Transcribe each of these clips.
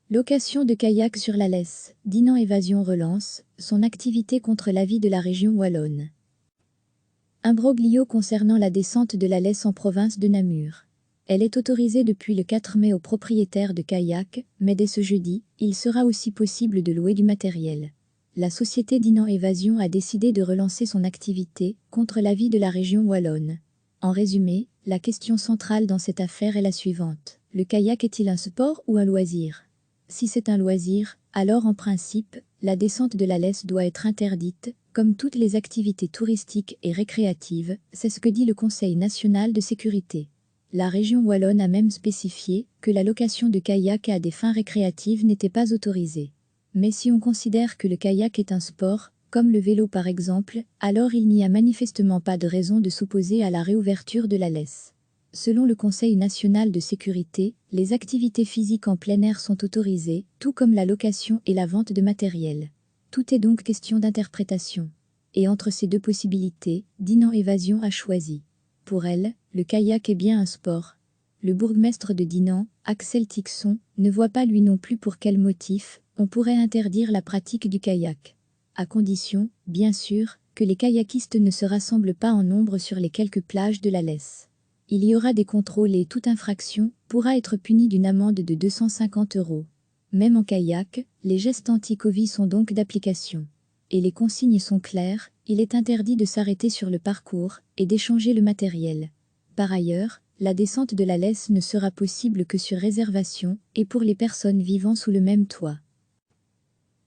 Location de kayak sur la Lesse, Dinan Évasion relance son activité contre l'avis de la région wallonne. Imbroglio concernant la descente de la Lesse en province de Namur. Elle est autorisée depuis le 4 mai aux propriétaires de kayak, mais dès ce jeudi, il sera aussi possible de louer du matériel. La société Dinan Évasion a décidé de relancer son activité contre l'avis de la région wallonne. En résumé, la question centrale dans cette affaire est la suivante. Le kayak est-il un sport ou un loisir ? Si c'est un loisir, alors en principe, la descente de la Lesse doit être interdite, comme toutes les activités touristiques et récréatives, c'est ce que dit le Conseil national de sécurité. La région wallonne a même spécifié que la location de kayak à des fins récréatives n'était pas autorisée. Mais si on considère que le kayak est un sport, comme le vélo par exemple, alors il n'y a manifestement pas de raison de s'opposer à la réouverture de la Lesse. Selon le Conseil national de sécurité, les activités physiques en plein air sont autorisées, tout comme la location et la vente de matériel. Tout est donc question d'interprétation. Et entre ces deux possibilités, Dinan Évasion a choisi. Pour elle, le kayak est bien un sport. Le bourgmestre de Dinan, Axel Tixon, ne voit pas lui non plus pour quel motif on pourrait interdire la pratique du kayak. À condition, bien sûr, que les kayakistes ne se rassemblent pas en nombre sur les quelques plages de la Lesse. Il y aura des contrôles et toute infraction pourra être punie d'une amende de 250 €. Même en kayak, les gestes anti-Covid sont donc d'application. Et les consignes sont claires, il est interdit de s'arrêter sur le parcours et d'échanger le matériel. Par ailleurs, la descente de la Lesse ne sera possible que sur réservation et pour les personnes vivant sous le même toit.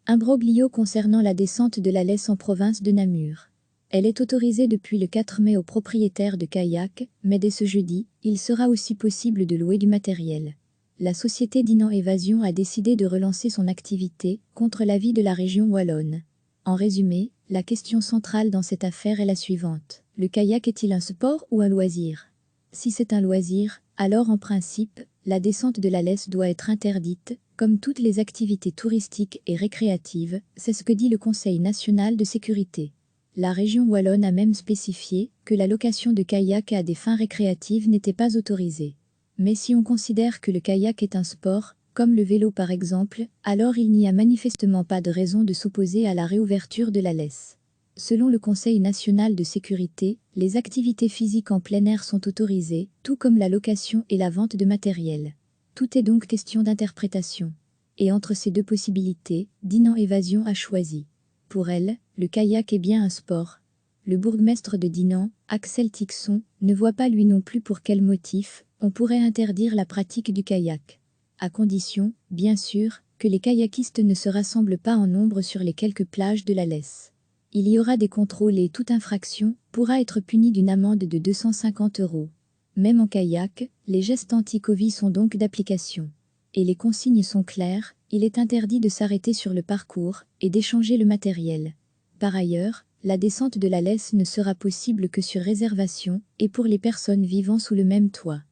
Imbroglio concernant la descente de la Lesse en province de Namur. Elle est autorisée depuis le 4 mai aux propriétaires de kayak, mais dès ce jeudi, il sera aussi possible de louer du matériel. La société Dinan Évasion a décidé de relancer son activité contre l'avis de la région wallonne. En résumé, la question centrale dans cette affaire est la suivante. Le kayak est-il un sport ou un loisir ? Si c'est un loisir, alors en principe, la descente de la Lesse doit être interdite, comme toutes les activités touristiques et récréatives, c'est ce que dit le Conseil national de sécurité. La région wallonne a même spécifié que la location de kayak à des fins récréatives n'était pas autorisée. Mais si on considère que le kayak est un sport, comme le vélo par exemple, alors il n'y a manifestement pas de raison de s'opposer à la réouverture de la Lesse. Selon le Conseil national de sécurité, les activités physiques en plein air sont autorisées, tout comme la location et la vente de matériel. Tout est donc question d'interprétation. Et entre ces deux possibilités, Dinan Évasion a choisi. Pour elle, le kayak est bien un sport. Le bourgmestre de Dinan, Axel Tixon, ne voit pas lui non plus pour quel motif on pourrait interdire la pratique du kayak. À condition, bien sûr, que les kayakistes ne se rassemblent pas en nombre sur les quelques plages de la Lesse. Il y aura des contrôles et toute infraction pourra être punie d'une amende de 250 €. Même en kayak, les gestes anti-Covid sont donc d'application. Et les consignes sont claires, il est interdit de s'arrêter sur le parcours et d'échanger le matériel. Par ailleurs, la descente de la Lesse ne sera possible que sur réservation et pour les personnes vivant sous le même toit.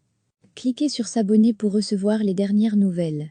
Cliquez sur s'abonner pour recevoir les dernières nouvelles.